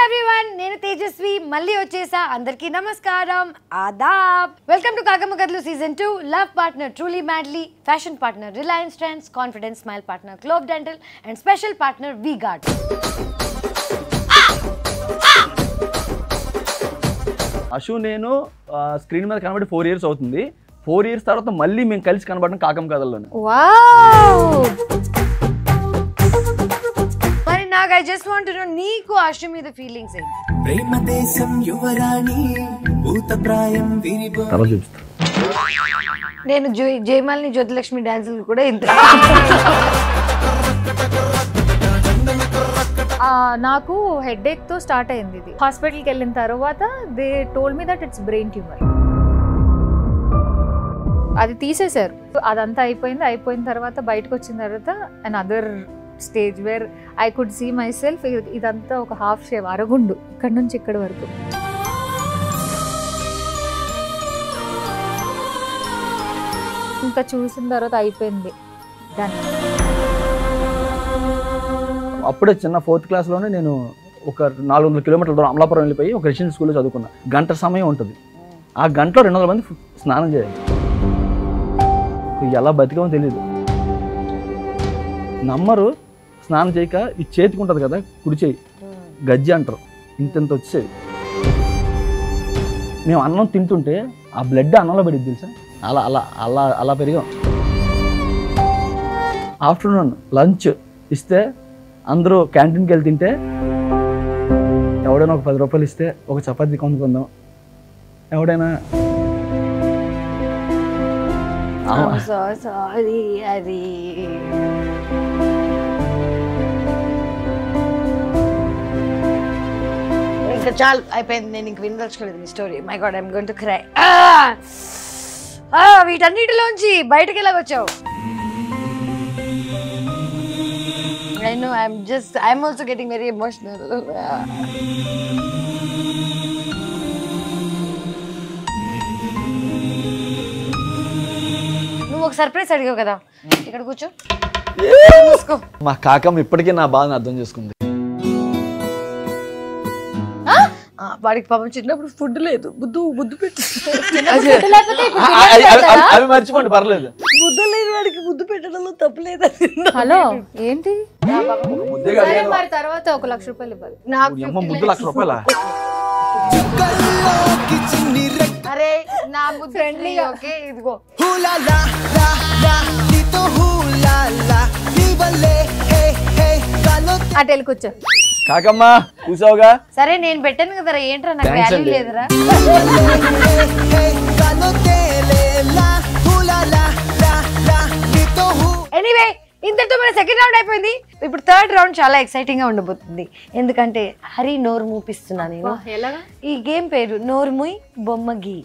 everyone, నేను తేజస్వి మళ్ళీ వచ్చేసా. అందరికీ నమస్కారం, Aadab. Welcome to Kakamma Kathalu season 2. Love partner Truly Madly, fashion partner Reliance Trends, confidence smile partner Globe Dental and special partner V Guard. Ashu నేను screen మీద కనబడి 4 years అవుతుంది. 4 years తర్వాత మళ్ళీ మేము కలిసి కనబడడం కాకమ్మ కథల్లోనే. మరి నాకు I just want to know, నీకు అశు మీద ఫీలింగ్స్ ఏంటి? ప్రేమ దేశం యువరాణి భూతప్రాయం విరిబో తర్వాత చూపిస్తా. నేను జయమాలిని జ్యోతిలక్ష్మి డాన్సులు కూడా ఇంత. నాకు హెడేక్ తో స్టార్ట్ అయింది. ఇది హాస్పిటల్కి వెళ్ళిన తర్వాత they told me that it's brain tumour. అది తీసేశారు. అదంతా అయిపోయిన తర్వాత బయటకు వచ్చిన తర్వాత and other stage where I could see my self. ఇదంతా ఒక హాఫ్ షేవ్, అరగుండు ఇక్కడ నుంచి ఇక్కడ వరకు. ఇంకా చూసిన తర్వాత అయిపోయింది దాన్ని. అప్పుడే చిన్న 4th క్లాస్లోనే నేను ఒక 400 కిలోమీటర్ల దూరం అమలాపురం వెళ్ళిపోయి ఒక రెసిడెన్షియల్ స్కూల్లో చదువుకున్నా. గంట సమయం ఉంటుంది. ఆ గంటలో 200 మంది స్నానం చేయాలి. ఎలా బతికామో తెలియదు. నమ్మరు, స్నానం చేయక ఈ చేతికి ఉంటుంది కదా కుడి చేయి, గజ్జి అంటారు, ఇంత వచ్చేది. మేము అన్నం తింటుంటే ఆ బ్లడ్ అన్నంలో పడింది తెలుసా. అలా అలా అలా అలా పెరిగాం. ఆఫ్టర్నూన్ లంచ్ ఇస్తే అందరూ క్యాంటీన్కి వెళ్ళి తింటే ఎవడైనా ఒక 10 రూపాయలు ఇస్తే ఒక చపాతీ కొనుక్కుందాం. ఎవడైనా సారీ అది ఇంకా చాలు అయిపోయింది. నేను ఇంక వినదలుచుకోలేదు మీ story. My god, I'm going to cry. వీటన్నిటిలోంచి బయటకు ఎలాగొచ్చావు? I know, I'm also getting very emotional. నువ్వు ఒక సర్ప్రైజ్ అడిగావు కదా, ఇక్కడ కూర్చో. మా కాకమ్మ ఇప్పటికీ నా బాధను అర్థం చేసుకుంది. వాడికి పాపం చిన్నప్పుడు ఫుడ్ లేదు, బుద్ధు పెట్టి అవి మర్చిపోండి, పర్లేదు. బుద్ధ లేని వాడికి బుద్ధు పెట్టడంలో తప్పలేదు. హలో ఏంటి మరి తర్వాత 1 లక్ష రూపాయలు ఇవ్వాలి నాకు. ముద్దు 1 లక్ష రూపాయల? అరే నా బుద్ధి ఫ్రెండ్లీ. ఓకే ఇదిగో. అటు వెళ్ళి కూర్చో. కాకమ్మ కూసావుగా. సరే నేను పెట్టాను కదరా, ఏంట్రా నాకు వాల్యూ లేదురా. ఎనీవే, ఇంతటితో మన సెకండ్ రౌండ్ అయిపోయింది. ఇప్పుడు థర్డ్ రౌండ్ చాలా ఎక్సైటింగ్ గా ఉండబోతుంది. ఎందుకంటే హరి నోరు మూపిస్తున్నా నేను. ఈ గేమ్ పేరు నోరు మూయ్ బొమ్మ గీ.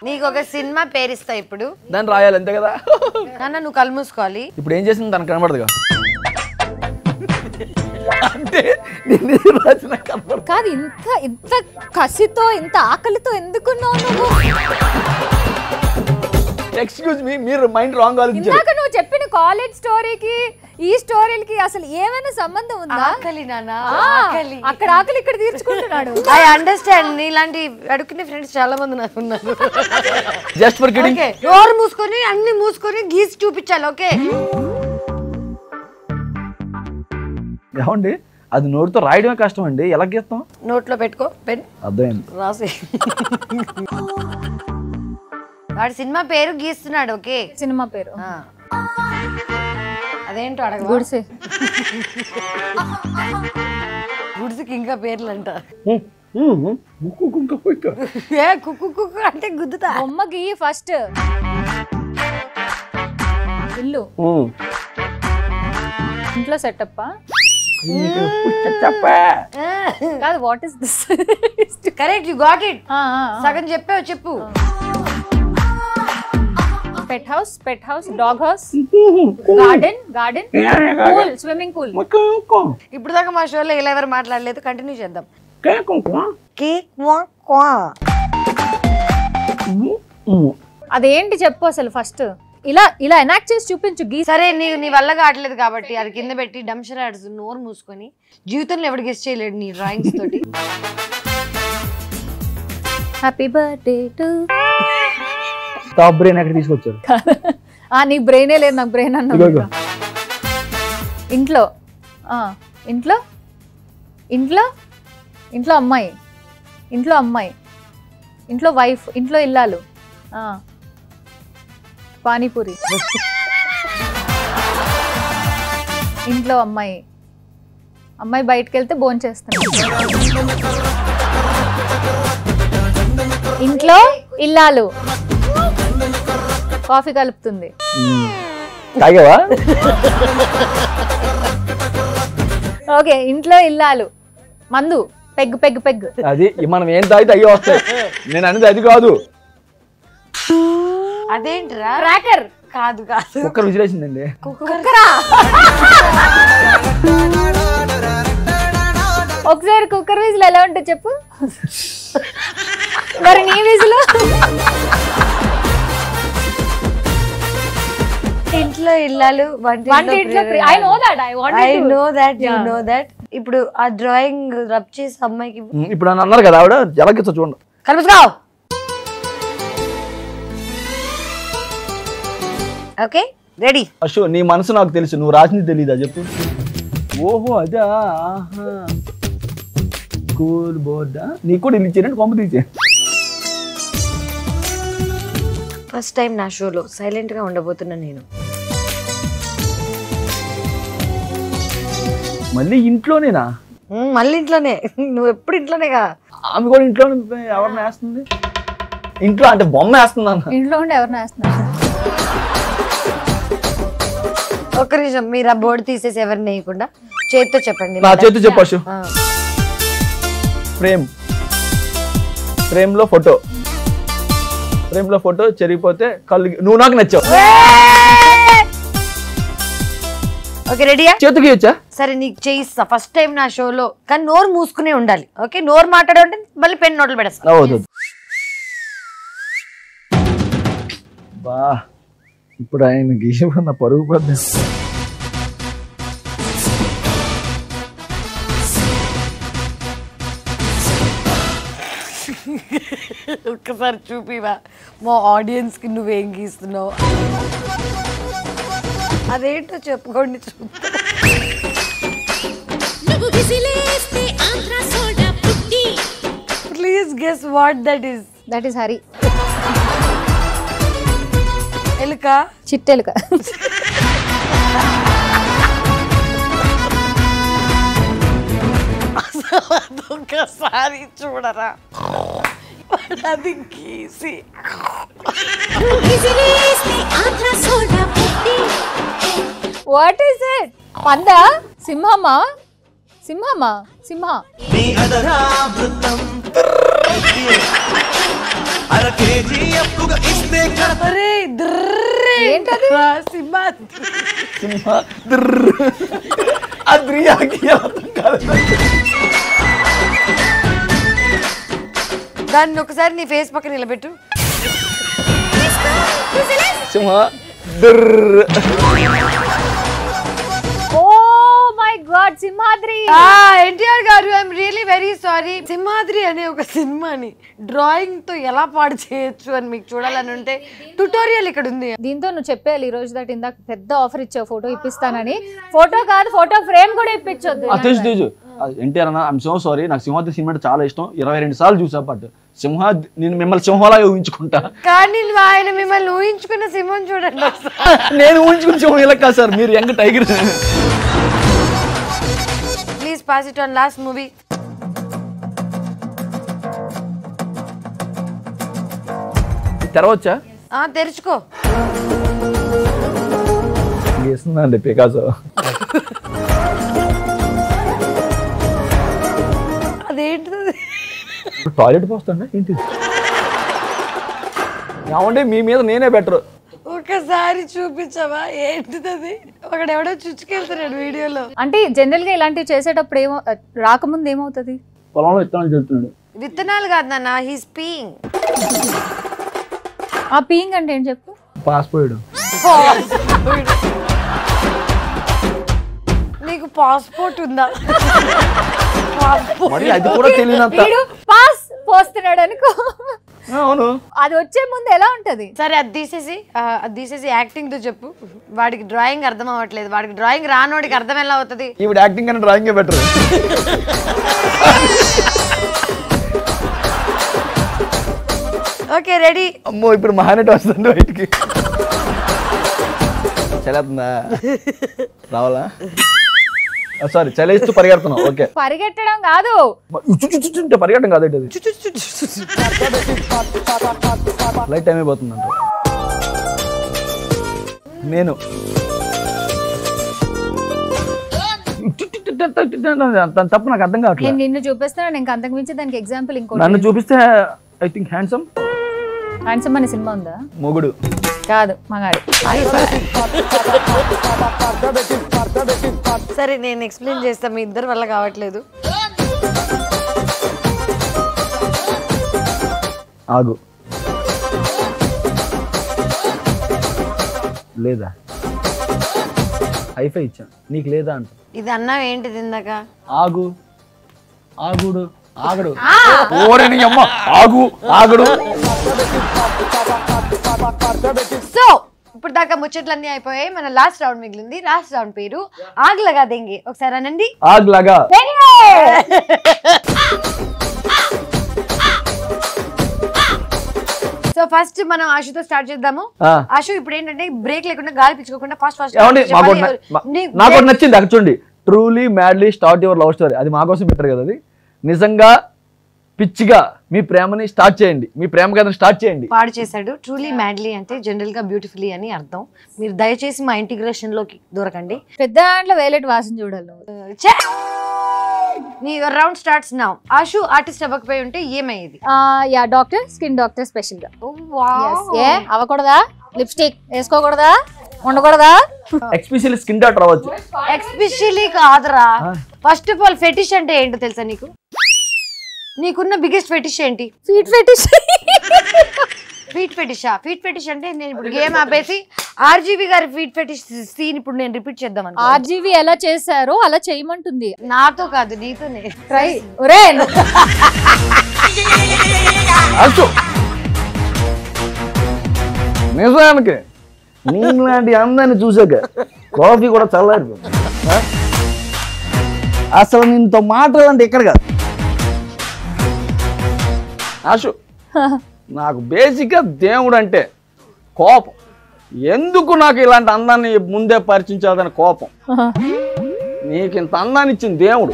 నీకు ఒక సినిమా పేరిస్తా, ఇప్పుడు దాన్ని రాయాలి అంతే కదా. నాన్న నువ్వు కళ్ళు మూసుకోవాలి. ఇప్పుడు ఏం చేసింది తనకు కనబడదుగా. అంటే కాదు, ఇంత కసితో ఇంత ఆకలితో ఎందుకున్నావు నువ్వు? ఎక్స్క్యూజ్ మీ, మీరు మైండ్ రాంగ్ ఆలోచించారు. ఇందాక నువ్వు చెప్పిన కాలేజ్ స్టోరీకి ఈ స్టోరీలకి అసలు ఏమైనా సంబంధం ఉందా? ఆకలి నాన్న, అక్కడ ఆకలి ఇక్కడ తీర్చుకుంటున్నాడు. I understand. నీలాంటి అడుక్కునే ఫ్రెండ్స్ చాలా మంది నాకు ఉన్నారు. Just for kidding. డోర్ మూసుకొని అన్ని మూసుకొని గీసి చూపించాలి. ఓకే ఏమండి, అది నోటితో రాయడమే కష్టం అండి, ఎలా గీస్తాం? నోట్లో పెట్టుకో, పెన్ అర్థమైంది, రాసి. వాడి సినిమా పేరు గీస్తున్నాడు. ఓకే సినిమా పేరు అదేంటో అడగ. గుడిసె. గుడిసెకి ఇంకా పేర్లు అంట. కుక్కు కుక్కు అంటే గుద్దుతా. బొమ్మకి ఫస్ట్ ఇల్లు, ఇంట్లో సెటప్ కాదు. What is this? Correct, you got it. సగం చెప్పావు, చెప్పు. Pet house, dog house, garden, pool, swimming pool. ఇప్పుడు దాకా మా షోలో ఇలా ఎవరు మాట్లాడలేదు, కంటిన్యూ చేద్దాం. అదేంటి చెప్పు అసలు ఫస్ట్. ఇలా ఇలా ఎనాక్ట్ చేసి చూపించు సరే నీ వల్ల కావట్లేదు కాబట్టి అది కింద పెట్టి డంషరాడ్స్ నోరు మూసుకొని జీవితంలో ఎవడు గెస్ట్ చేయలేడు నీ డ్రాయింగ్స్ తోటి. Happy birthday to top brain ఎక్కడ తీసుకొచ్చారు? నీకు బ్రెయినే లేదు, నాకు బ్రెయిన్ అన్నా. ఇంట్లో ఇంట్లో ఇంట్లో ఇంట్లో అమ్మాయి, ఇంట్లో అమ్మాయి, ఇంట్లో వైఫ్, ఇంట్లో ఇల్లాలు, పానీపూరి, ఇంట్లో అమ్మాయి, అమ్మాయి బయటకు వెళ్తే భోంచేస్తాను, ఇంట్లో ఇల్లాలు, కాఫీ కలుపుతుంది. తాగేవా? ఓకే, ఇంట్లో ఇల్లాలు, మందు, పెగ్గు పెగ్గు పెగ్గు. అది మనం ఏం తాగితే అయ్యే వస్తాయి. నేను అనేది అది కాదు. అదేంట్రా? క్రాకర్ కాదు కాదు, కుక్కర్ విసిరేసిందండి. కుక్కరా? ఒకసారి కుక్కర్ విజిల్ ఎలా ఉంటుంది చెప్పు. మరి నీ విజిల్? ఇంట్లో ఇల్లాలు, I know that, I wanted I to. know that, you Yeah. know that. ఇప్పుడు ఆ డ్రాయింగ్ రబ్ చేసి అమ్మాయికి ఇప్పుడు అని అన్నారు కదా ఆవిడ, ఎలాగొచ్చో చూడండి. కలుపుతావు. Okay ready. అశో నీ మనసు నాకు తెలుసు, నువ్వు రాసింది తెలీదా చెప్పు. ఓహో అదా, కూల్ బోర్డా. నీకు కూడా ఇల్లు ఇచ్చారంటే కొమ్మ తీసే. ఫస్ట్ టైం నా షోలో సైలెంట్ గా ఉండబోతున్నా నేను. మళ్ళీ ఇంట్లోనేనా? మళ్ళీ ఇంట్లోనే. నువ్వు ఎప్పుడు ఇంట్లోనేగా. ఆమె కూడా ఇంట్లో ఎవరిని వేస్తుంది? ఇంట్లో అంటే బొమ్మ వేస్తుంది అన్న. ఇంట్లో ఉండి ఎవరిని వేస్తున్నారు? ఒక్క నిమిషం, మీరు ఆ బోర్డు తీసేసి ఎవరిని వేయకుండా చేతితో చెప్పండి. నా చేతితో చెప్పు. ఫ్రేమ్, ఫ్రేమ్ లో ఫోటో, ఫ్రేమ్ లో ఫోటో చెరిగిపోతే కళ్ళు. నువ్వు నాకు నచ్చావు. ఓకే రెడీయా? చేతికి వచ్చా? సరే నీకు చేయిస్తా ఫస్ట్ టైం నా షోలో, కానీ నోరు మూసుకునే ఉండాలి. ఓకే, నోరు మాట్లాడంటే మళ్ళీ పెన్ నోట్లు పెడతా. బా ఇప్పుడు ఆయన గీయమన్న పరుగు పడ్డా. ఒక్కసారి చూపివా మా ఆడియన్స్ కి నువ్వేం గీస్తున్నావు. అదేంటో చెప్పుకోండి చూద్దాం. Please guess what that is. That is Hari. ఎలుక, చిట్టెలుక. ఒక్కసారి చూడరా, అది గీసి. What is it? పందా? సింహమా? సింహమా? సింహ. అరే ఏంటది? దాన్ని ఒకసారి నీ ఫేస్ పక్కన నిలబెట్టు. సింహ. Oh my god, Simhadri. NTR garu, I'm really very sorry. Simhadri అనే ఒక సినిమాని డ్రాయింగ్ తో ఎలా పాడు చేయొచ్చు అని మీకు చూడాలని ఉంటే ట్యుటోరియల్ ఇక్కడ ఉంది. దీంతో నువ్వు చెప్పేయాలి ఈ రోజు దట్ ఇందాక పెద్ద ఆఫర్ ఇచ్చావు ఫోటో ఇప్పిస్తానని. ఫోటో కాదు, ఫోటో ఫ్రేమ్ కూడా ఇప్పించొద్దు. తెలుసు ఎన్టీఆర్ అన్న, ఐఎమ్ సో సారీ. నాకు సింహాద్రి సినిమా అంటే చాలా ఇష్టం, 22 సార్లు చూసా. బట్ నేను మిమ్మల్ని సింహంలా ఊహించుకుంటా, కానీ ఆయన మిమ్మల్ని ఊహించుకున్న సింహం చూడండి. నేను ఊహించుకున్న సింహం ఇలా కాదు సార్, మీరు young tiger. Please pass it on last movie. తెరవచ్చా? తెరుచుకో. గీస్తుందండి పికాసో. అదేంటిది? టాయిలెట్ పోస్తాండి ఏంటి? ఏమంటే మీ మీద నేనే బెటర్. ఒకసారి చూపించవా ఏంటిది? ఒకడెవడో చుచ్చుకెళ్తున్నాడు వీడియోలో. అంటే జనరల్ గా ఇలాంటివి చేసేటప్పుడు ఏమో రాకముందు ఏమవుతుంది? పొలంలో విత్తనాలు చెప్తున్నాడు. విత్తనాలు కాదు నాన్న, హీస్ పీయింగ్. ఆ పీయింగ్ అంటే ఏంటి చెప్పు. పాస్ పోయాడు. నీకు పాస్పోర్ట్ ఉందా? మరి అది కూడా తెలియనంత. వీడు పాస్ పోస్తున్నాడు అనుకో. అవును. అది వచ్చే ముందు ఎలా ఉంటది? సరే అది తీసేసి యాక్టింగ్ తో చెప్పు. వాడికి డ్రాయింగ్ అర్థం అవ్వట్లేదు. వాడికి డ్రాయింగ్ రానోడికి అర్థం ఎలా అవుతుంది? ఈవిడ యాక్టింగ్ కన్నా డ్రాయింగ్ బెటర్. Okay ready. అమ్మో ఇప్పుడు మహానటి వస్తుంది బయటికి. చలేస్తుందా? రావాలా? సారీ చలేస్తూ పరిగెడుతున్నావు. ఓకే పరిగెట్టడం కాదు, పరిగెట్టడం కాదు. అది లైట్ టైం అయిపోతుందంట. నేను తప్పు నాకు అర్థం కావట్లేదు. నేను నిన్ను చూపిస్తాను, నేను అంతకు మించి దానికి ఎగ్జాంపుల్ ఇంకో. నన్ను చూపిస్తే ఐ థింక్ హ్యాండ్సమ్. హ్యాండ్సమ్ అనే సినిమా ఉందా? మొగుడు కాదు, మగాడు. సరే నేను ఎక్స్ప్లెయిన్ చేస్తా, మీ ఇద్దరు వల్ల కావట్లేదు. ఆగు. లేదా హైఫై ఇచ్చా నీకు లేదా అంట. ఇది అన్నా ఏంటిది ఇందాక? ఆగు, ఆగుడు, ఆగడు. ఓరేని అమ్మ, ఆగు, ఆగడు. సో ఇప్పుడు దాకా ముచ్చట్లన్నీ అయిపోయాయి. మన లాస్ట్ రౌండ్ మిగిలింది. లాస్ట్ రౌండ్ పేరు ఆగ్ లగా దెంగే. ఒకసారి అనండి. ఆగ్ లగా. సో ఫస్ట్ మనం ఆశుతో స్టార్ట్ చేద్దాము. ఆశు ఇప్పుడు ఏంటంటే బ్రేక్ లేకుండా గాలి పిచ్చుకోకుండా ఫాస్ట్ ఫాస్ట్ నాకు నచ్చింది. అక్కడ చూడండి, truly madly start your love story. అది మా కోసం పెట్టారు కదా. అది నిజంగా పిచ్చిగా మీ ప్రేమని స్టార్ట్ చేయండి, మీ ప్రేమ కథను స్టార్ట్ చేయండి. పాడు చేశాడు. ట్రూలీ మ్యాడ్లీ అంటే జనరల్ గా బ్యూటిఫుల్లీ అని అర్థం. మీరు దయచేసి మా ఇంటిగ్రేషన్ లోకి దూరకండి. పెద్ద దాంట్లో వేలేటి వాసన చూడాలి. నీ round starts now. Ashu artist అవ్వకపోయి ఉంటే ఏమయ్యేది? Yeah doctor, skin doctor special గా. ఏ అవ్వకూడదా? లిప్స్టిక్ వేసుకోకూడదా? ఉండకూడదా? ఎస్పెషల్లీ స్కిన్ డాక్టర్ అవ్వచ్చు. ఎస్పెషల్లీ కాదురా. ఫస్ట్ ఆఫ్ ఆల్ ఫెటిష్ అంటే ఏంటో తెలుసా నీకు? నీకున్న బిగ్గెస్ట్ ఫెటిష్ ఏంటి? Feet fetish. ఫీట్ ఫెటిషా? ఫీట్ ఫెటిష్ అంటే నేను ఇప్పుడు గేమ్ ఆపేసి ఆర్జీవి గారి ఫీట్ ఫెటిష్ సీన్ ఇప్పుడు నేను రిపీట్ చేద్దాం అనుకో. ఆర్జీవి ఎలా చేశారో అలా చేయమంటుంది. నాతో కాదు, నీతోనే. ట్రై. ఒరే నిజానికి నీలాంటి అందాన్ని చూసాక కాఫీ కూడా చల్లారిపోయింది. అసలు నీతో మాట్లాడాలంటే ఇక్కడ కాదు. ఆశు, నాకు బేసిక్గా దేవుడు అంటే కోపం. ఎందుకు నాకు ఇలాంటి అందాన్ని ముందే పరిచించాలని కోపం. నీకు ఇంత అందాన్ని ఇచ్చింది దేవుడు.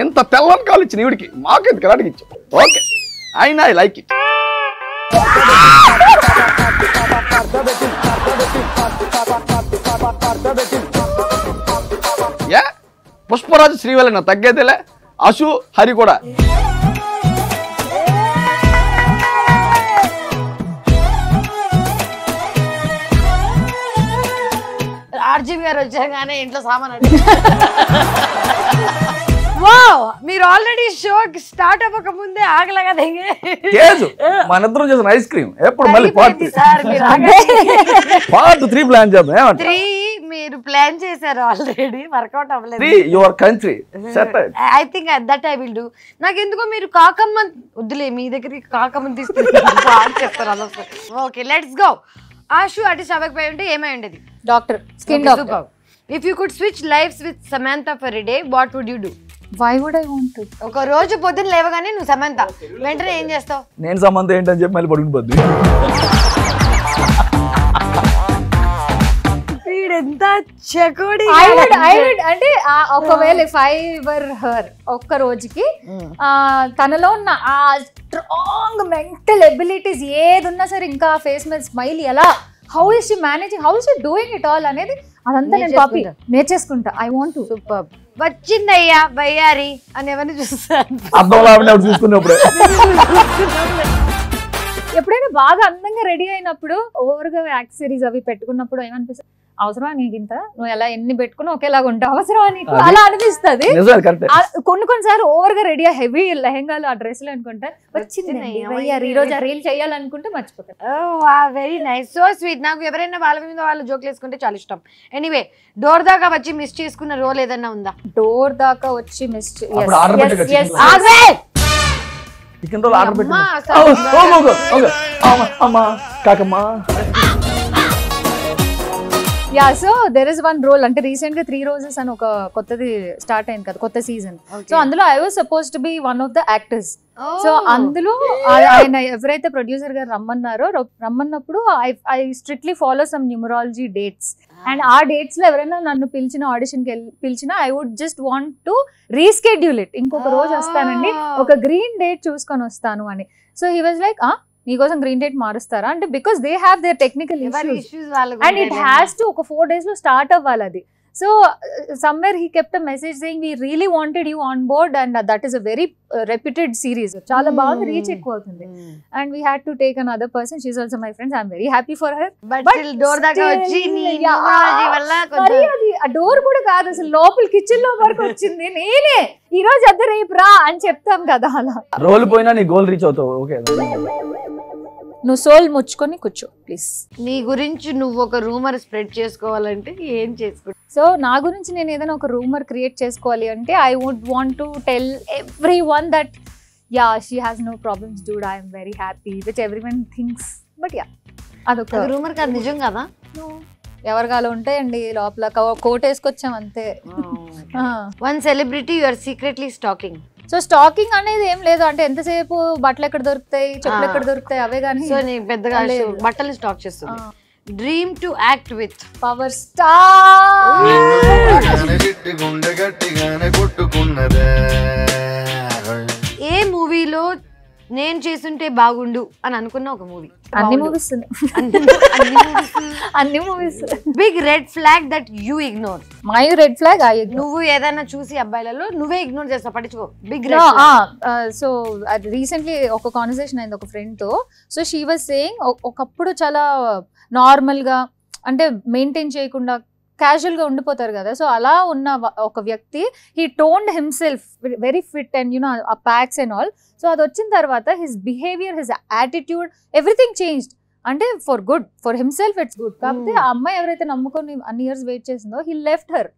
ఎంత తెల్లని కాలు ఇచ్చిన ఈవిడికి మాకు ఎంత కరాటికి ఇచ్చావు. ఓకే, అయినా I like it. Pushparaju Srivalli నా తగ్గేదేలే. అశు హరి కూడా. ఆర్జీవి గారు వచ్చాగానే ఇంట్లో సామాన్ అంటే వావ్, మీరు ఆల్రెడీ షో స్టార్ట్ అవ్వక ముందే ఆగలగా దిగే మన ఇద్దరం చేసిన ఐస్ క్రీమ్ ఎప్పుడు మళ్ళీ పార్ట్ 3 ప్లాన్ చేద్దాం. ఏమంటారు? 3 మీరు ప్లాన్ చేశారు ఆల్రెడీ, వర్కౌట్ అవ్వలేదు. 3 your country set. I think that I will do. నాకు ఎందుకో మీరు కాకమ్మ వద్దులే, మీ దగ్గరికి కాకమ్మని తీసుకుని చెప్తారు. Okay let's go. Ashu artist అవ్వకపోయి ఉంటే ఏమై ఉండేది? Doctor, skin doctor. If you could switch lives with Samantha for a day, what would you do? Why would I want to? ఒక రోజు పొద్దున్న లేవగానే నువ్వు సమంత, వెంటనే ఏం చేస్తావు? నేను సమంత ఏంటని చెప్పి మళ్ళీ పడుకుని పోద్ది. ఎంత చెకోడి. అంటే ఒకవేళ ఇఫ్ ఐ వర్ హర్, ఒక్క రోజుకి తనలో ఉన్న ఆ స్ట్రాంగ్ మెంటల్ ఎబిలిటీస్ ఏది ఉన్నా సరే, ఇంకా ఫేస్ మీద స్మైల్ ఎలా, how is she managing, how is she doing it all అనేది అదంతా నేను కాపీ నేర్చేసుకుంటా. I want to. సూపర్. వచ్చిందయ్యా వయ్యారి అని ఎవరిని చూస్తాను. ఎప్పుడైనా బాగా అందంగా రెడీ అయినప్పుడు ఓవర్గా యాక్సెసరీస్ అవి పెట్టుకున్నప్పుడు ఏమనిపిస్తుంది, అవసరమా నీకు ఇంత, నువ్వు ఎలా ఎన్ని పెట్టుకుని ఒకేలాగా ఉంటావు, అవసరమా నీకు, అలా అనిపిస్తుంది. కొన్నిసార్లు ఓవర్ గా రెడీ హెవీ లెహంగాలు ఆ డ్రెస్లు అనుకుంటా వచ్చింది ఈ రోజు ఆ రీల్ చేయాలనుకుంటే మర్చిపోతాను. Very nice, so sweet. నాకు ఎవరైనా వాళ్ళ మీద వాళ్ళు జోక్లు వేసుకుంటే చాలా ఇష్టం. ఎనీవే, డోర్ దాకా వచ్చి మిస్ చేసుకున్న రోల్ ఏదన్నా ఉందా? డోర్ దాకా వచ్చి miss yeah. So there is one role, అంటే రీసెంట్ గా 3 Roses అని ఒక కొత్తది స్టార్ట్ అయింది కదా, కొత్త సీజన్. సో అందులో I was suppose to be one of the actors. So అందులో ఆయన ఎవరైతే ప్రొడ్యూసర్ గారు రమ్మన్నప్పుడు I strictly follow some numerology dates. And uh dates లో ఎవరైనా నన్ను పిలిచిన ఆడిషన్ కి పిలిచినా I would just want to reschedule it, ఇంకొక రోజు వస్తానండి, ఒక గ్రీన్ డేట్ చూసుకొని వస్తాను అని. సో హీ వాజ్ లైక్, నీకోసం గ్రీన్ డేట్ మారుస్తారా అంటే, because they have their technical issues and it has to ఒక 4 days లో స్టార్ట్ అవ్వాలి అది. So somewhere he kept a message saying we really wanted you on board and that is a very reputed series, చాలా బాగా reach ఎక్కువ అవుతుంది. And we had to take another person, she's also my friend, I'm very happy for her. But still door దాకా వచ్చి నీ numerology వల్ల కొంచెం ఆ డోర్ కూడా కాదు, అసలు లోపల కిచెన్ లో వరకు వచ్చింది. నేనే ఈ రోజు అద్దె రేపు రా అని చెప్తాం కదా, అలా రోల్ పోయినా నీ గోల్ రీచ్ అవుతావు. ఓకే, నువ్వు సోల్ ముచ్చుకొని కూర్చో ప్లీజ్. నీ గురించి నువ్వు ఒక రూమర్ స్ప్రెడ్ చేసుకోవాలంటే ఏం చేసుకుంటావు? సో నా గురించి నేను ఏదైనా ఒక రూమర్ క్రియేట్ చేసుకోవాలి అంటే I would want to tell everyone that yeah she has no problems dude, I'm very happy which everyone thinks. But yeah అదొక రూమర్ కాదు, నిజం కదా. ఎవరికాలో ఉంటాయండి, లోపల కోట్ వేసుకొచ్చాం అంతే. One celebrity you are secretly stalking. So stalking అనేది ఏం లేదు, అంటే ఎంతసేపు బట్టలు ఎక్కడ దొరుకుతాయి, చెప్పులు ఎక్కడ దొరుకుతాయి అవే కానీ. సో నీ పెద్దగా బట్టలు స్టాక్ చేస్తుంది. Dream to act with power star. ఏ మూవీలో నేను చేస్తుంటే బాగుండు అని అనుకున్న ఒక మూవీ? అన్ని మూవీస్, అన్ని movies. Big red flag that you ignore. My red flag నువ్వు ఏదైనా చూసి అబ్బాయిలలో నువ్వే ఇగ్నోర్ చేస్తావు, పట్టించుకో. బిగ్ సో రీసెంట్లీ ఒక కాన్వర్సేషన్ అయింది ఒక ఫ్రెండ్ తో. సో షీ వాజ్ సేయింగ్, ఒకప్పుడు చాలా నార్మల్ గా అంటే మెయింటైన్ చేయకుండా క్యాజువల్ గా ఉండిపోతారు కదా. సో అలా ఉన్న ఒక వ్యక్తి he toned himself very fit and you know ఆ ప్యాక్స్ అండ్ ఆల్. సో అది వచ్చిన తర్వాత his behaviour, his attitude, everything changed. అంటే for good, for himself it's good. కాకపోతే ఆ అమ్మాయి ఎవరైతే నమ్ముకొని అన్ని ఇయర్స్ వెయిట్ చేసిందో, he left her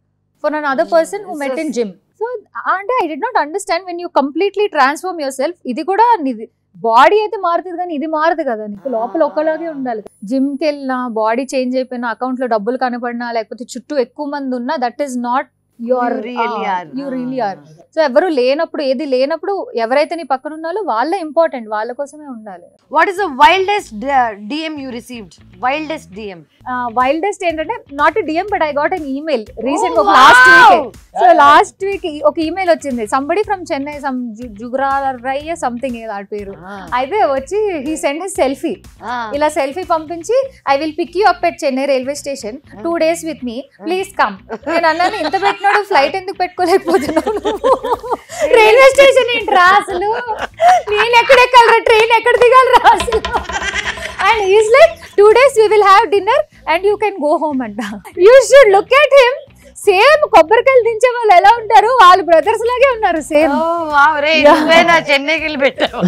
for an other person who met in gym. So అంటే I did not understand when you completely transform your self. ఇది కూడా బాడీ అయితే మారుతుంది కానీ ఇది మారదు కదా, నీకు లోపల ఒకలాగే ఉండాలి. జిమ్కి వెళ్ళినా, బాడీ చేంజ్ అయిపోయినా, అకౌంట్ లో డబ్బులు కనపడినా, లేకపోతే చుట్టూ ఎక్కువ మంది ఉన్నా, that is not you really are. So ఎవరు లేనప్పుడు, ఏది లేనప్పుడు ఎవరైతే నీ పక్కన ఉన్నాలో వాళ్ళే ఇంపార్టెంట్, వాళ్ళ కోసమే ఉండాలి. What is the wildest DM you received? Wildest DM. Wildest ఏంటంటే not DM but I got an email recent, last week. So last week ఒక ఈమెయిల్ వచ్చింది, సంబడి ఫ్రమ్ చెన్నై, సమ్ జుగ్రారయ్య సంథింగ్ ఏదో ఆ పేరు. అయితే వచ్చి హీ సెండ్ హిస్ సెల్ఫీ, ఇలా సెల్ఫీ పంపించి, I will pick you up at Chennai railway station 2 days with me, please come. నేను అన్నాను, ఇంత పెట్టినాడు, ఫ్లైట్ ఎందుకు పెట్టుకోలేకపోతున్నావు, రైల్వే స్టేషన్ ఏంట్రా అసలు, నేను ఎక్కడ ఎక్కాలరా, ట్రైన్ ఎక్కడ దిగాలరా అసలు. And is like 2 days we will have dinner and you can go home అంట. You should look at him. Same కొబ్బరికాయలు దించే వాళ్ళు ఎలా ఉంటారు, వాళ్ళ బ్రదర్స్ లాగే ఉన్నారు సేమ్. చెన్నైకి వెళ్ళి పెట్టావు,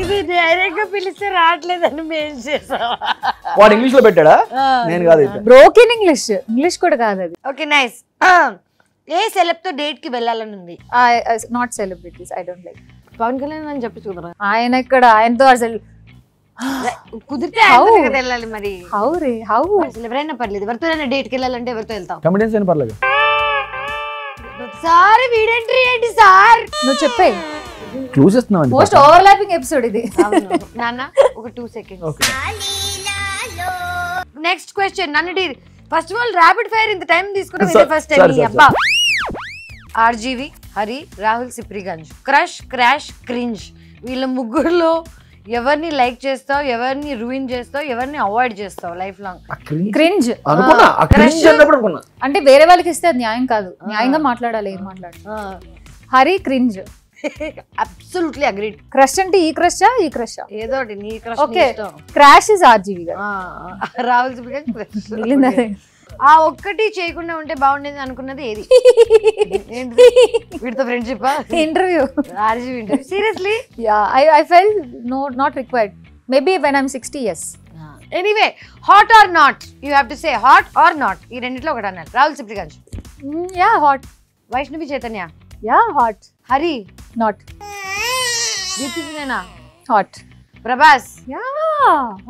ఇది డైరెక్ట్ గా పిలిస్తే రావట్లేదని మేము చేసాం. వాడు ఇంగ్లీష్ లో పెట్టాడా? నేను కాదు, బ్రోకెన్ ఇంగ్లీష్ కూడా కాదు అది. Okay nice. ఏ సెలబ్ తో డేట్ కి వెళ్ళాలని ఉంది? Not celebrities, I don't like. Pawan Kalyan అని చెప్పించుకున్నారా? ఆయన ఇక్కడ, ఆయనతో అసలు కుదిరితే వెళ్ళాలి. మరి ఎవరైనా పర్లేదు, ఎవరితో డేట్ కి వెళ్ళాలంటే ఎవరితో వెళ్తావు? కమిడియన్స్ అయినా పర్లేదు. సార్ వీడెంట్రీ ఏంటి సార్? నువ్వు చెప్పే క్లూస్ ఇస్తున్నావు. మోస్ట్ ఓవర్లాపింగ్ ఎపిసోడ్ ఇది నాన్న. ఒక 2 seconds. Next question. నన్ను first of all rapid fire ఇంత టైం తీసుకున్నాం ఫస్ట్ టైం. అబ్బా. RGV, Hari, Rahul Sipligunj. Crush, crash, cringe. వీళ్ళ ముగ్గురులో ఎవరిని లైక్ చేస్తావు, ఎవరిని రూయిన్ చేస్తావు, ఎవరిని అవాయిడ్ చేస్తావు లైఫ్ లాంగ్? క్రింజ్ అంటే వేరే వాళ్ళకి ఇస్తే అది న్యాయం కాదు, న్యాయంగా మాట్లాడాలి. ఏం మాట్లాడాలి? Hari cringe, absolutely agreed. Crush అంటే ఈ క్రష్ ఈ క్రష్ ఏదో నీ crush okay crash is RGV గారు రావాల్సి ఆ ఒక్కటి చేయకుండా ఉంటే బాగుండేది అనుకున్నది ఏది? వీటితో friendship interview RGV interview seriously I felt not required. Maybe when I'm 60, yes. Anyway hot or not you have to say hot or not ఈ రెండిట్లో ఒకటి అన్నారు. Rahul Sipligunj Yeah, hot. Vaishnavi Chaitanya Yeah, hot. Hari Not Deepthi Sunaina hot. Prabhas Yeah,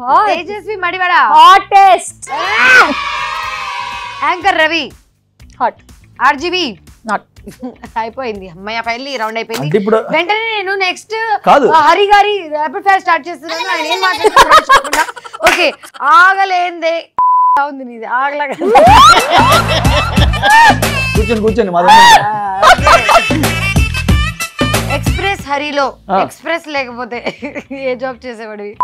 hot. Tejaswi Madivada Hottest. Anchor Ravi Hot. RGV Not. అయిపోయింది అమ్మాయి final round అయిపోయింది. అంటే ఇప్పుడు వెంటనే నేను నెక్స్ట్ కాదు. హరి గారి ర్యాపిడ్ ఫైర్ స్టార్ట్ చేస్తున్నాను. ఆయన ఏం మాట్లాడుతున్నా ఓకే ఆగలేందే ఉంది నీది ఆగలగా కూర్చొని ఎక్స్ప్రెస్ హరిలో ఎక్స్ప్రెస్ లేకపోతే ఏ జాబ్ చేసేవాడివి?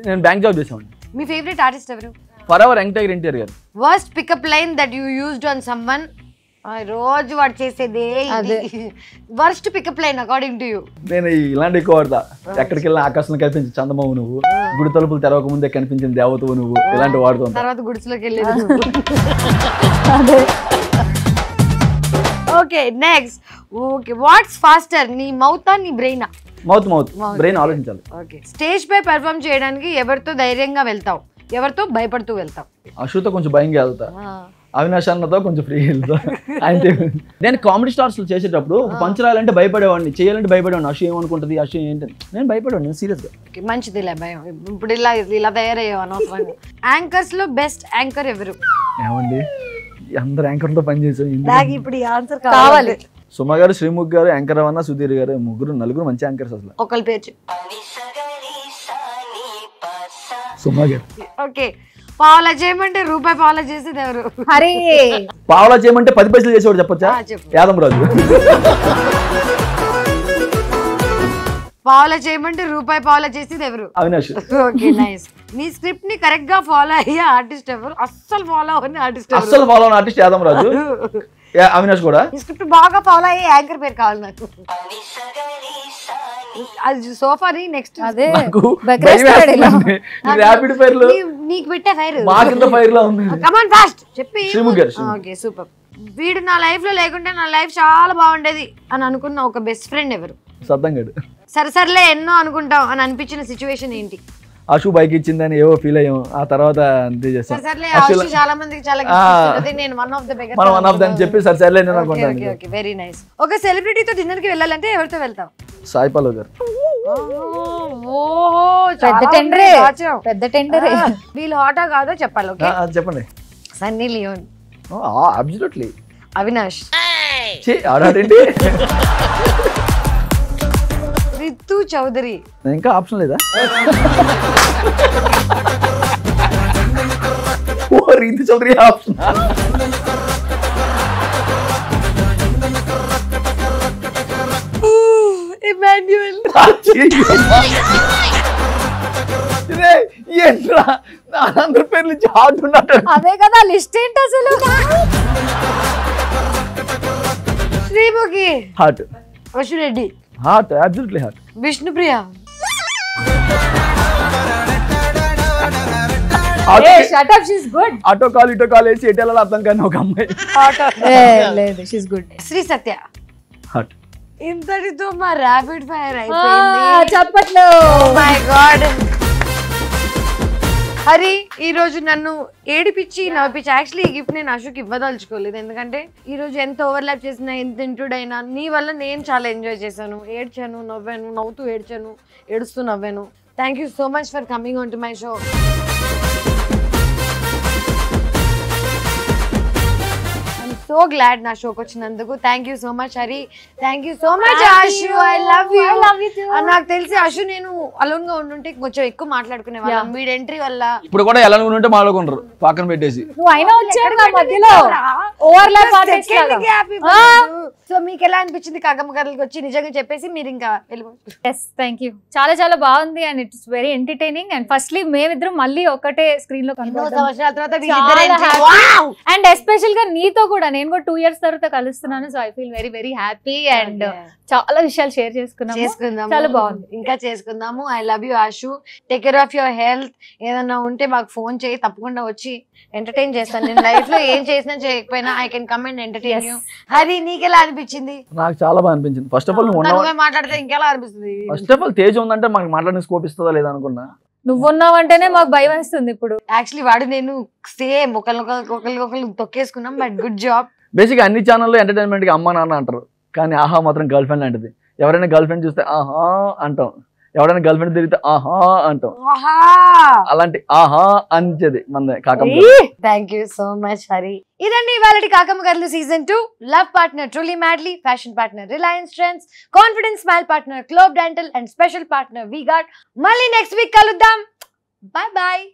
నేను బ్యాంక్ జాబ్ చేసామండి. మీ ఫేవరెట్ ఆర్టిస్ట్ ఎవరు? Forever young NTR garu. Worst pickup line that you used on someone. రోజు వాడు చేసేదే worst pickup line according to you. నేను ఇలాంటి ఎక్కువ వాడతా. ఎక్కడికి వెళ్ళిన ఆకాశంలో కనిపించి చందమావు నువ్వు, గుడి తలుపులు తెరవక ముందే కనిపించిన దేవతవు నువ్వు, ఇలాంటి వాడుతుంటా. తర్వాత గుడిసెలోకి వెళ్ళేది. Okay next. Okay what's faster, నీ మౌతా నీ బ్రెయినా? మౌత్ బ్రెయిన్ ఆలోచించాలి. ఓకే స్టేజ్ పై పెర్ఫార్మ్ చేయడానికి ఎవరితో ధైర్యంగా వెళ్తావు, ఎవరితో భయపడుతూ వెళ్తావు? అశుతో కొంచెం భయంగా వెళ్తా, అవినాష్ అన్నతో కొంచెం ఫ్రీ వెళ్తా. అయితే నేను కామెడీ స్టార్స్ చేసేటప్పుడు పంచరాలంటే భయపడేవాడిని, చేయాలంటే భయపడేవాడిని. అశు ఏమనుకుంటుంది, అశు ఏంటి, నేను భయపడేవాడిని నేను సీరియస్గా. మంచిదిలే భయం. ఇప్పుడు ఇలా తయారయ్యావు అనవసరంగా. యాంకర్స్ లో బెస్ట్ యాంకర్ ఎవరు? ఏమండి అందరు యాంకర్తో పనిచేసాం. నాకు ఇప్పుడు ఈ ఆన్సర్ కావాలి. సుమ గారు, శ్రీముఖ్ గారు, యాంకర్ అవన్న, సుధీర్ గారు, నలుగురు మంచి యాంకర్స్. అసలు ఒకళ్ళ పేరు సుమ గారు. ఓకే పావులా చేయమంటే రూపాయి పావులా చేసేది ఎవరు? హరి. పావులా చేయమంటే 10 పైసలు చేసేవాడు చెప్పొచ్చా? యాదం రాజు. పావులా చేయమంటే రూపాయి పావులా చేసేది ఎవరు? అవినాష్. Okay nice. నీ స్క్రిప్ట్ ని కరెక్ట్ గా ఫాలో అయ్యే ఆర్టిస్ట్ ఎవరు? అస్సలు ఫాలో అవని ఆర్టిస్ట్ ఎవరు? అస్సలు ఫాలో అయిన ఆర్టిస్ట్ యాదం రాజు, అవినాష్ కూడా. ఈ స్క్రిప్ట్ బాగా ఫాలో అయ్యే యాంకర్ పేరు కావాలి నాకు. అది సోఫాని నెక్స్ట్ అదే ర్యాపిడ్ ఫైర్ లో నీకు పెట్టే ఫైర్ మా కింద ఫైర్ లో ఉంది. కమాన్ ఫాస్ట్ చెప్పి. శ్రీముఖ్ గారు. Okay super. వీడు నా లైఫ్ లో లేకుంటే నా లైఫ్ చాలా బాగుండేది అని అనుకున్న ఒక బెస్ట్ ఫ్రెండ్ ఎవరు? సద్దంగాడు. సరేలే ఎన్నో అనుకుంటాం అని అనిపించిన సిచ్యువేషన్ ఏంటి? అశు బైక్ ఇచ్చిందని ఏవో ఫీల్ అయ్యాం, ఆ తర్వాత అంతే చేస్తాం. సరేలే అశు చాలా మందికి చాలా నేను వన్ ఆఫ్ ద బిగ్గెస్ట్ మనం వన్ ఆఫ్ దెమ్ చెప్పి సరేలే నేను అనుకుంటాను. Okay very nice. ఒక సెలబ్రిటీతో డిన్నర్ కి వెళ్ళాలంటే ఎవరితో వెళ్తావు? సాయి పల్లవ్ గారు. ఓహో పెద్ద టెండరే, పెద్ద టెండరే. వీళ్ళు హాటా కాదో చెప్పాలి. ఓకే చెప్పండి. Sunny Leone. Absolutely. Avinash. ఆడాడేంటి? Ritu Chowdary. ఇంకా ఆప్షన్ లేదా? ఓ రితు చౌదరి ఆప్షన్. ఇమాన్యుయల్. ఏంట్రా అందరి పేర్లు నుంచి హాట్ ఉన్నట్టు. అదే కదా లిస్ట్ ఏంటి అసలు? Sreemukhi. Hot. వశురెడ్డి. Hot, absolutely hot. Vishnupriya. Shut up, she is good. Auto call ఇటో కాల్ వేసి ఎటు వెళ్ళాలో అర్థం కానీ ఒక అమ్మాయి. లేదు she is good. Shri Satya. Hot. ఇంతటితో మా ర్యాపిడ్ ఫైర్ అయిపోయింది. చప్పట్లు. My God. హరి ఈ రోజు నన్ను ఏడిపించి నవ్వించి. యాక్చువల్లీ ఈ గిఫ్ట్ నేను అశోక్ ఇవ్వదలుచుకోలేదు, ఎందుకంటే ఈ రోజు ఎంత ఓవర్లాప్ చేసినా ఎంత ఇంట్రూడ్ అయినా నీ వల్ల నేను చాలా ఎంజాయ్ చేశాను. ఏడ్చాను, నవ్వాను, నవ్వుతూ ఏడ్చాను, ఏడుస్తూ నవ్వాను. Thank you so much for coming on to my show. So glad నా షోకి వచ్చినందుకు. Thank you so much Hari. Thank you so much Ashu. I love you. నాకు తెలిసి అశు నేను అలోన్ గా ఉండుంటే కొంచెం ఎక్కువ మాట్లాడుకునే వాళ్ళం. వీడి ఎంట్రీ వల్ల ఇప్పుడు కూడా ఎలా ఉంటే మాట్లాడుకుంటారు పక్కన పెట్టేసి. నువ్వు అయినా వచ్చావు నా మధ్యలో ఓవర్లాప్. సో మీకు ఎలా అనిపించింది కాకమ్మ కథలకు వచ్చి? నిజంగా చెప్పేసి మీరు ఇంకా వెళ్ళిపోవచ్చు. Yes thank you. చాలా చాలా బాగుంది and it's very entertaining. And firstly మేమిద్దరం మళ్ళీ ఒకటే స్క్రీన్ లో సంవత్సరాల తర్వాత అండ్ ఎస్పెషల్ గా నీతో కూడా నేను కూడా 2 years తర్వాత కలుస్తున్నాను. So I feel very very happy and చాలా విషయాలు షేర్ చేసుకున్నాము. చాలా బాగుంది. ఇంకా చేసుకుందాము. I love you Ashu. Take care of your health. ఏదన్నా ఉంటే మాకు ఫోన్ చేయి, తప్పకుండా వచ్చి ఎంటర్టైన్ చేస్తాను. నేను లైఫ్ లో ఏం చేసినా చేయకపోయినా I can come and entertain you. Hari, నీకెలా అనిపించింది? నాకు చాలా బాగా అనిపించింది. ఫస్ట్ ఆఫ్ ఆల్ నువ్వే మాట్లాడితే ఇంకెలా అనిపిస్తుంది? ఫస్ట్ ఆఫ్ ఆల్ తేజ్ ఉందంటే మనకి మాట్లాడిన స్కోప్ ఇస్తుందా లేదా అనుకున్నా. నువ్వున్నావంటేనే మాకు భయం వేస్తుంది ఇప్పుడు. యాక్చువల్లీ వాడు నేను సేమ్ ఒకళ్ళు తొక్కేసుకున్నాం. But good job. బేసిక్ అన్ని ఛానల్లో ఎంటర్టైన్మెంట్ కి అమ్మా నాన్న అంటారు, కానీ ఆహా మాత్రం గర్ల్ ఫ్రెండ్ లాంటిది. ఎవరైనా గర్ల్ ఫ్రెండ్ చూస్తే ఆహా అంటాం, ఎవరైనా గర్ల్ ఫ్రెండ్ తిరిగితే ఆహా అంటాం. అలాంటి ఆహా అంచేది మందే Kakamma. Thank you so much Hari. ఇదండి ఇవాళ Kakamma Kathalu season 2. Love partner Truly Madly, fashion partner Reliance Trends, confidence smile partner Globe Dental and special partner V Guard. మళ్ళీ నెక్స్ట్ వీక్ కలుద్దాం. Bye bye.